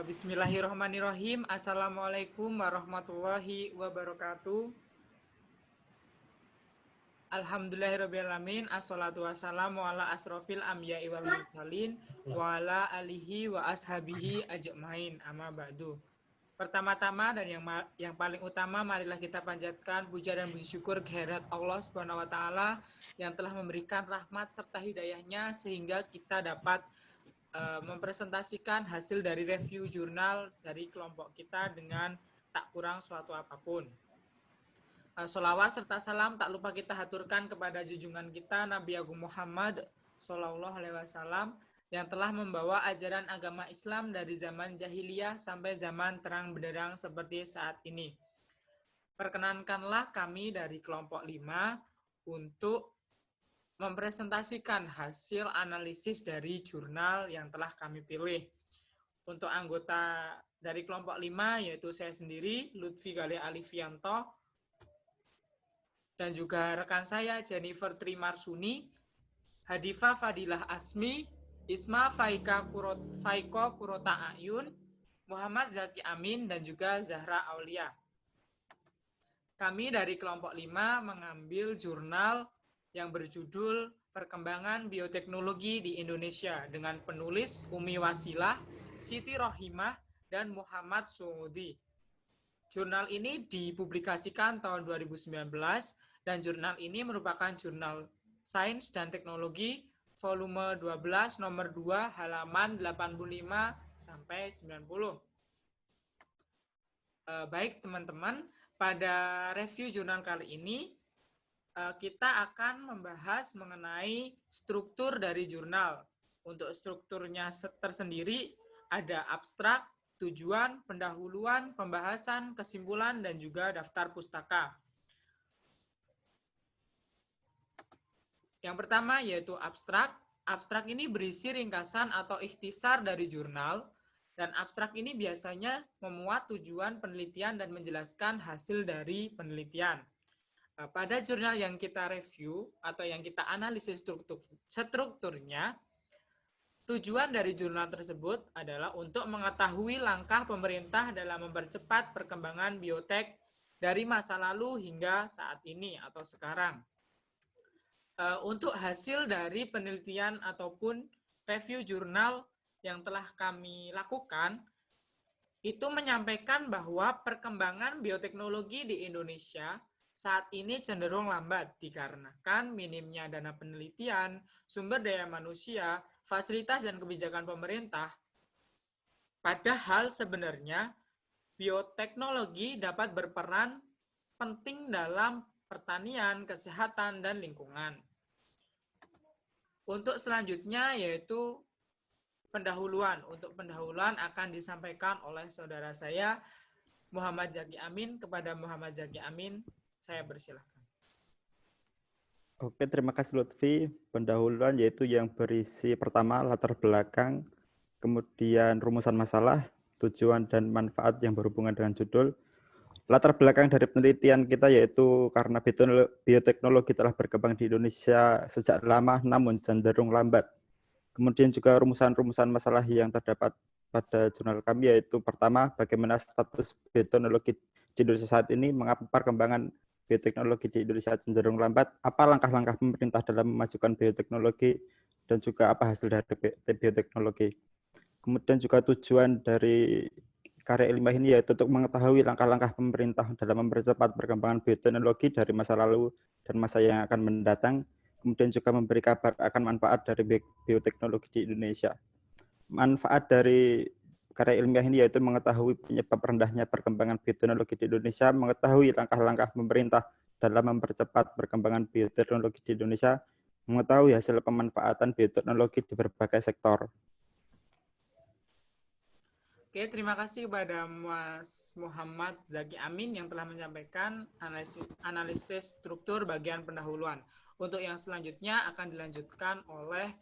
Bismillahirrahmanirrahim. Assalamualaikum warahmatullahi wabarakatuh. Alhamdulillahirrabbilalamin. Assalatu wassalamu ala asrofil amya'i wal mursalin wa ala alihi wa ashabihi ajmain. Amma ba'du. Pertama-tama dan yang paling utama, marilah kita panjatkan puja dan puji syukur kehadirat Allah Subhanahu wa taala yang telah memberikan rahmat serta hidayahnya sehingga kita dapat mempresentasikan hasil dari review jurnal dari kelompok kita dengan tak kurang suatu apapun. Sholawat serta salam tak lupa kita haturkan kepada junjungan kita Nabi Agung Muhammad Sallallahu Alaihi Wasallam yang telah membawa ajaran agama Islam dari zaman jahiliyah sampai zaman terang benderang seperti saat ini. Perkenankanlah kami dari kelompok 5 untuk mempresentasikan hasil analisis dari jurnal yang telah kami pilih. Untuk anggota dari kelompok 5 yaitu saya sendiri, Lutfi Galih Alifianto, dan juga rekan saya Jennifer Trimarsuni, Hadifa Fadilah Asmi, Isma Faiko Kurota Ayun, Muhammad Zaki Amin, dan juga Zahra Aulia. Kami dari kelompok 5 mengambil jurnal yang berjudul Perkembangan Bioteknologi di Indonesia dengan penulis Umi Wasilah, Siti Rohimah, dan Muhammad Suudi. Jurnal ini dipublikasikan tahun 2019 dan jurnal ini merupakan jurnal Sains dan Teknologi volume 12 nomor 2 halaman 85 sampai 90. Baik teman-teman, pada review jurnal kali ini kita akan membahas mengenai struktur dari jurnal. Untuk strukturnya tersendiri ada abstrak, tujuan, pendahuluan, pembahasan, kesimpulan, dan juga daftar pustaka. Yang pertama yaitu abstrak. Abstrak ini berisi ringkasan atau ikhtisar dari jurnal, dan abstrak ini biasanya memuat tujuan penelitian dan menjelaskan hasil dari penelitian. Pada jurnal yang kita review atau yang kita analisis strukturnya, tujuan dari jurnal tersebut adalah untuk mengetahui langkah pemerintah dalam mempercepat perkembangan biotek dari masa lalu hingga saat ini atau sekarang. Untuk hasil dari penelitian ataupun review jurnal yang telah kami lakukan, itu menyampaikan bahwa perkembangan bioteknologi di Indonesia saat ini cenderung lambat dikarenakan minimnya dana penelitian, sumber daya manusia, fasilitas dan kebijakan pemerintah. Padahal sebenarnya bioteknologi dapat berperan penting dalam pertanian, kesehatan, dan lingkungan. Untuk selanjutnya yaitu pendahuluan. Untuk pendahuluan akan disampaikan oleh saudara saya Muhammad Zaki Amin. Kepada Muhammad Zaki Amin, saya persilahkan. Oke, terima kasih Lutfi. Pendahuluan yaitu yang berisi pertama latar belakang, kemudian rumusan masalah, tujuan dan manfaat yang berhubungan dengan judul. Latar belakang dari penelitian kita yaitu karena bioteknologi telah berkembang di Indonesia sejak lama namun cenderung lambat. Kemudian juga rumusan-rumusan masalah yang terdapat pada jurnal kami yaitu pertama, bagaimana status bioteknologi di Indonesia saat ini, mengapa perkembangan bioteknologi di Indonesia cenderung lambat, apa langkah-langkah pemerintah dalam memajukan bioteknologi, dan juga apa hasil dari bioteknologi. Kemudian juga tujuan dari karya ilmiah ini yaitu untuk mengetahui langkah-langkah pemerintah dalam mempercepat perkembangan bioteknologi dari masa lalu dan masa yang akan mendatang. Kemudian juga memberi kabar akan manfaat dari bioteknologi di Indonesia. Manfaat dari karya ilmiah ini yaitu mengetahui penyebab rendahnya perkembangan bioteknologi di Indonesia, mengetahui langkah-langkah pemerintah dalam mempercepat perkembangan bioteknologi di Indonesia, mengetahui hasil pemanfaatan bioteknologi di berbagai sektor. Oke, terima kasih kepada Mas Muhammad Zaki Amin yang telah menyampaikan analisis struktur bagian pendahuluan. Untuk yang selanjutnya akan dilanjutkan oleh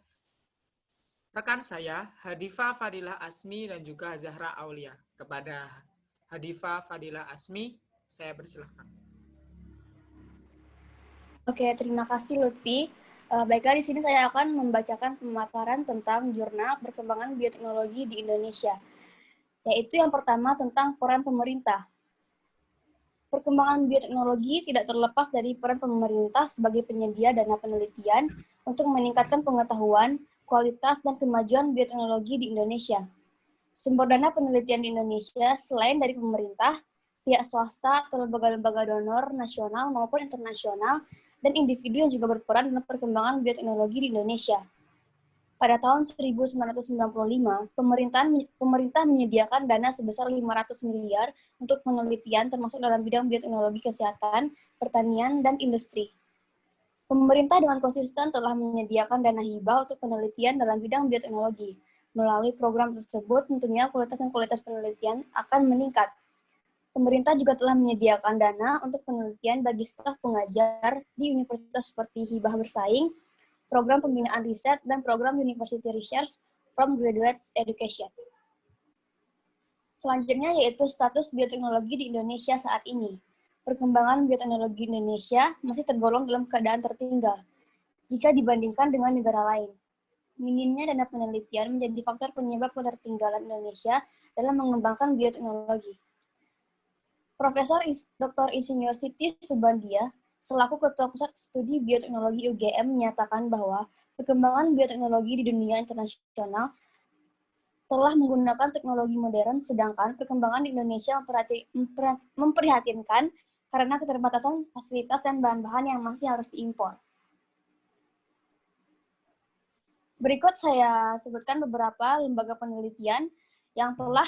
rekan saya, Hadifa Fadilah Asmi dan juga Zahra Aulia. Kepada Hadifa Fadilah Asmi, saya persilahkan. Oke, terima kasih Lutfi. Baiklah, di sini saya akan membacakan pemaparan tentang jurnal perkembangan bioteknologi di Indonesia. yaitu yang pertama tentang peran pemerintah. Perkembangan bioteknologi tidak terlepas dari peran pemerintah sebagai penyedia dana penelitian untuk meningkatkan pengetahuan, kualitas, dan kemajuan bioteknologi di Indonesia. Sumber dana penelitian di Indonesia selain dari pemerintah, pihak swasta, atau lembaga-lembaga donor nasional maupun internasional, dan individu yang juga berperan dalam perkembangan bioteknologi di Indonesia. Pada tahun 1995, pemerintah menyediakan dana sebesar 500 miliar untuk penelitian termasuk dalam bidang bioteknologi kesehatan, pertanian, dan industri. Pemerintah dengan konsisten telah menyediakan dana hibah untuk penelitian dalam bidang bioteknologi. Melalui program tersebut, tentunya kualitas dan kualitas penelitian akan meningkat. Pemerintah juga telah menyediakan dana untuk penelitian bagi staf pengajar di universitas seperti hibah bersaing, program pembinaan riset, dan program University Research from Graduate Education. Selanjutnya yaitu status bioteknologi di Indonesia saat ini. Perkembangan bioteknologi Indonesia masih tergolong dalam keadaan tertinggal jika dibandingkan dengan negara lain. Minimnya dana penelitian menjadi faktor penyebab ketertinggalan Indonesia dalam mengembangkan bioteknologi. Profesor Dr. Insinyur Siti Subandia selaku Ketua Pusat Studi Bioteknologi UGM menyatakan bahwa perkembangan bioteknologi di dunia internasional telah menggunakan teknologi modern, sedangkan perkembangan di Indonesia memprihatinkan karena keterbatasan fasilitas dan bahan-bahan yang masih harus diimpor. Berikut saya sebutkan beberapa lembaga penelitian yang telah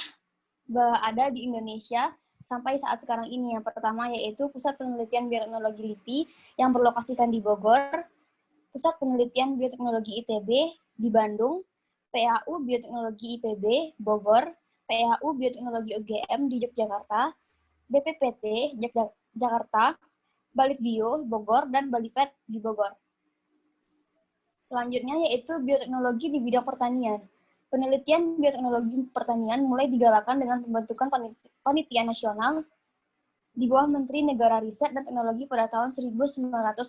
ada di Indonesia sampai saat sekarang ini. Yang pertama yaitu Pusat Penelitian Bioteknologi LIPI yang berlokasikan di Bogor, Pusat Penelitian Bioteknologi ITB di Bandung, PAU Bioteknologi IPB Bogor, PAU Bioteknologi UGM di Yogyakarta, BPPT Jakarta, Balitbio Bogor, dan Balifet di Bogor. Selanjutnya yaitu bioteknologi di bidang pertanian. Penelitian bioteknologi pertanian mulai digalakan dengan pembentukan panitia nasional di bawah Menteri Negara Riset dan Teknologi pada tahun 1985.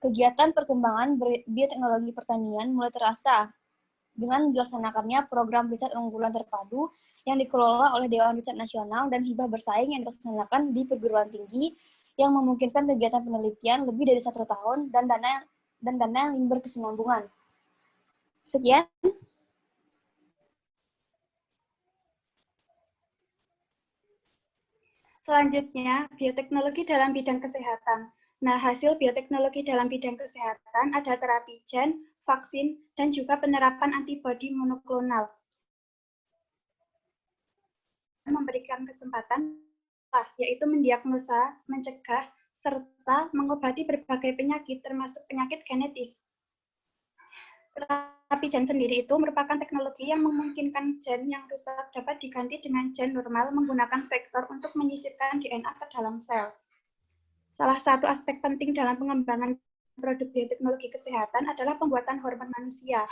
Kegiatan perkembangan bioteknologi pertanian mulai terasa dengan dilaksanakannya program riset unggulan terpadu yang dikelola oleh Dewan Riset Nasional dan hibah bersaing yang dilaksanakan di perguruan tinggi yang memungkinkan kegiatan penelitian lebih dari 1 tahun dan dana yang berkesinambungan. Sekian. Selanjutnya, bioteknologi dalam bidang kesehatan. Nah, hasil bioteknologi dalam bidang kesehatan ada terapi gen, vaksin, dan juga penerapan antibodi monoklonal. Memberikan kesempatan, yaitu mendiagnosa, mencegah, serta mengobati berbagai penyakit, termasuk penyakit genetis. Terapi gen sendiri itu merupakan teknologi yang memungkinkan gen yang rusak dapat diganti dengan gen normal menggunakan vektor untuk menyisipkan DNA ke dalam sel. Salah satu aspek penting dalam pengembangan produk bioteknologi kesehatan adalah pembuatan hormon manusia.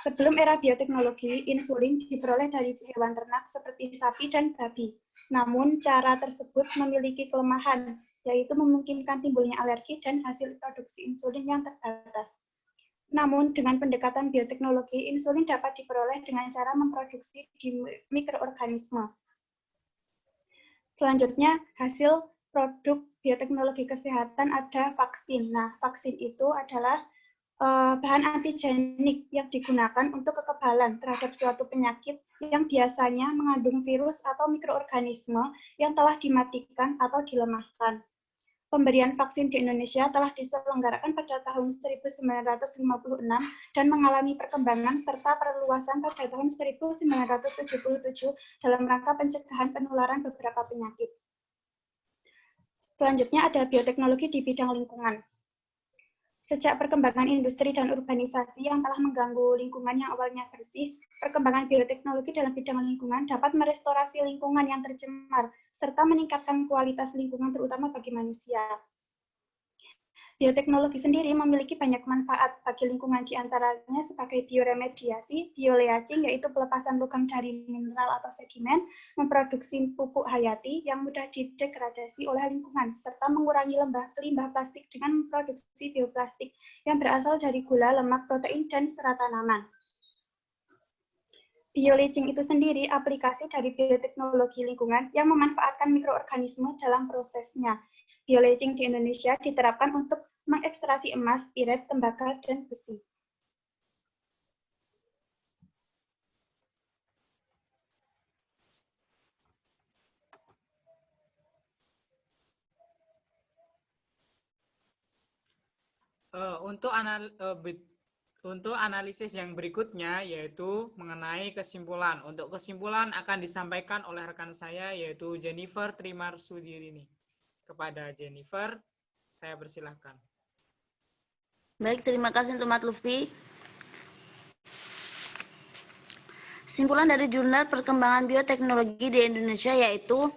Sebelum era bioteknologi, insulin diperoleh dari hewan ternak seperti sapi dan babi. Namun, cara tersebut memiliki kelemahan, yaitu memungkinkan timbulnya alergi dan hasil produksi insulin yang terbatas. Namun, dengan pendekatan bioteknologi, insulin dapat diperoleh dengan cara memproduksi di mikroorganisme. Selanjutnya, hasil produk bioteknologi kesehatan ada vaksin. Nah, vaksin itu adalah bahan antigenik yang digunakan untuk kekebalan terhadap suatu penyakit yang biasanya mengandung virus atau mikroorganisme yang telah dimatikan atau dilemahkan. Pemberian vaksin di Indonesia telah diselenggarakan pada tahun 1956 dan mengalami perkembangan serta perluasan pada tahun 1977 dalam rangka pencegahan penularan beberapa penyakit. Selanjutnya ada bioteknologi di bidang lingkungan. Sejak perkembangan industri dan urbanisasi yang telah mengganggu lingkungan yang awalnya bersih, perkembangan bioteknologi dalam bidang lingkungan dapat merestorasi lingkungan yang tercemar, serta meningkatkan kualitas lingkungan terutama bagi manusia. Bioteknologi sendiri memiliki banyak manfaat bagi lingkungan, diantaranya sebagai bioremediasi, bioleaching, yaitu pelepasan logam dari mineral atau sedimen, memproduksi pupuk hayati yang mudah didegradasi oleh lingkungan, serta mengurangi limbah plastik dengan memproduksi bioplastik yang berasal dari gula, lemak, protein, dan serat tanaman. Bioleaching itu sendiri aplikasi dari bioteknologi lingkungan yang memanfaatkan mikroorganisme dalam prosesnya. Bioleaching di Indonesia diterapkan untuk mengekstraksi emas, piret, tembaga, dan besi. Untuk analisis yang berikutnya yaitu mengenai kesimpulan. Untuk kesimpulan akan disampaikan oleh rekan saya yaitu Jennifer Trimarsudirini. Kepada Jennifer, saya persilahkan. Baik, terima kasih untuk Mat Lutfi. Simpulan dari Jurnal Perkembangan Bioteknologi di Indonesia yaitu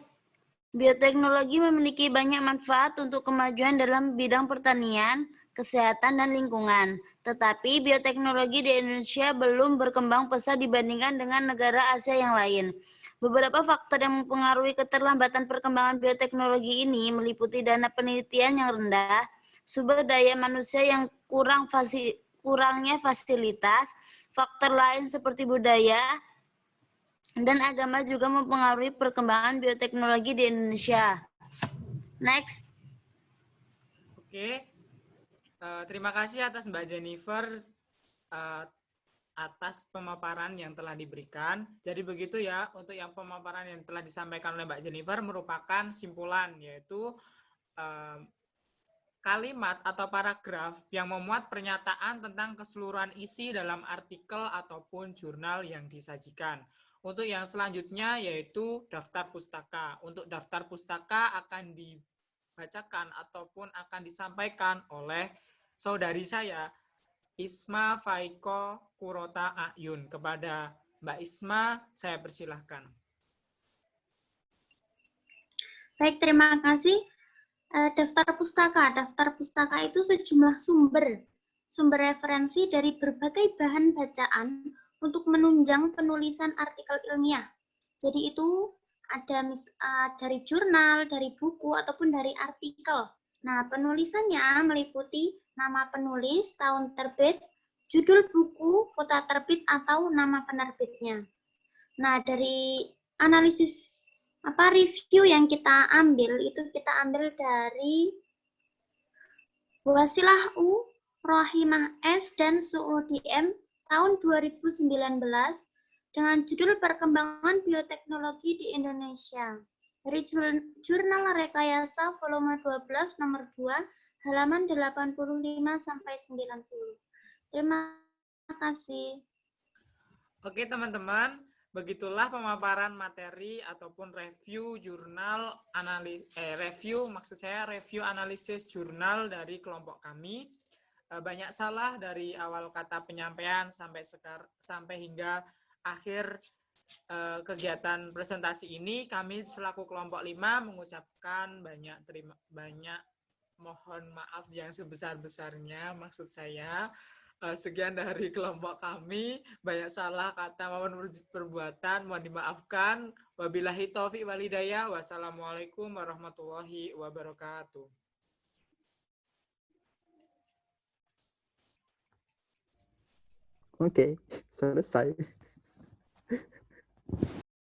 bioteknologi memiliki banyak manfaat untuk kemajuan dalam bidang pertanian, kesehatan, dan lingkungan. Tetapi bioteknologi di Indonesia belum berkembang pesat dibandingkan dengan negara Asia yang lain. Beberapa faktor yang mempengaruhi keterlambatan perkembangan bioteknologi ini meliputi dana penelitian yang rendah, sumber daya manusia yang kurangnya fasilitas, faktor lain seperti budaya, dan agama juga mempengaruhi perkembangan bioteknologi di Indonesia. Next. Oke, terima kasih atas Mbak Jennifer atas pemaparan yang telah diberikan. Jadi begitu ya, untuk yang pemaparan yang telah disampaikan oleh Mbak Jennifer merupakan simpulan, yaitu kalimat atau paragraf yang memuat pernyataan tentang keseluruhan isi dalam artikel ataupun jurnal yang disajikan. Untuk yang selanjutnya yaitu daftar pustaka. Untuk daftar pustaka akan dibacakan ataupun akan disampaikan oleh saudari saya, Isma Faiko Kurota Ayun. Kepada Mbak Isma, saya persilahkan. Baik, terima kasih. Daftar pustaka. Daftar pustaka itu sejumlah sumber referensi dari berbagai bahan bacaan untuk menunjang penulisan artikel ilmiah. Jadi itu ada dari jurnal, dari buku, ataupun dari artikel. Nah, penulisannya meliputi nama penulis, tahun terbit, judul buku, kota terbit, atau nama penerbitnya. Nah, dari analisis review yang kita ambil, itu kita ambil dari Wasilah U, Rohimah S, dan Suudi M tahun 2019 dengan judul Perkembangan Bioteknologi di Indonesia. Dari Jurnal Rekayasa volume 12 nomor 2 halaman 85-90. Terima kasih. Oke teman-teman, begitulah pemaparan materi ataupun review jurnal review analisis jurnal dari kelompok kami. Banyak salah dari awal kata penyampaian sampai hingga akhir kegiatan presentasi ini. Kami selaku kelompok 5 mengucapkan banyak mohon maaf yang sebesar-besarnya. Maksud saya sekian dari kelompok kami, banyak salah kata maupun perbuatan mohon dimaafkan. Wabillahi taufiq wal hidayah. Wassalamualaikum warahmatullahi wabarakatuh. Oke, selesai.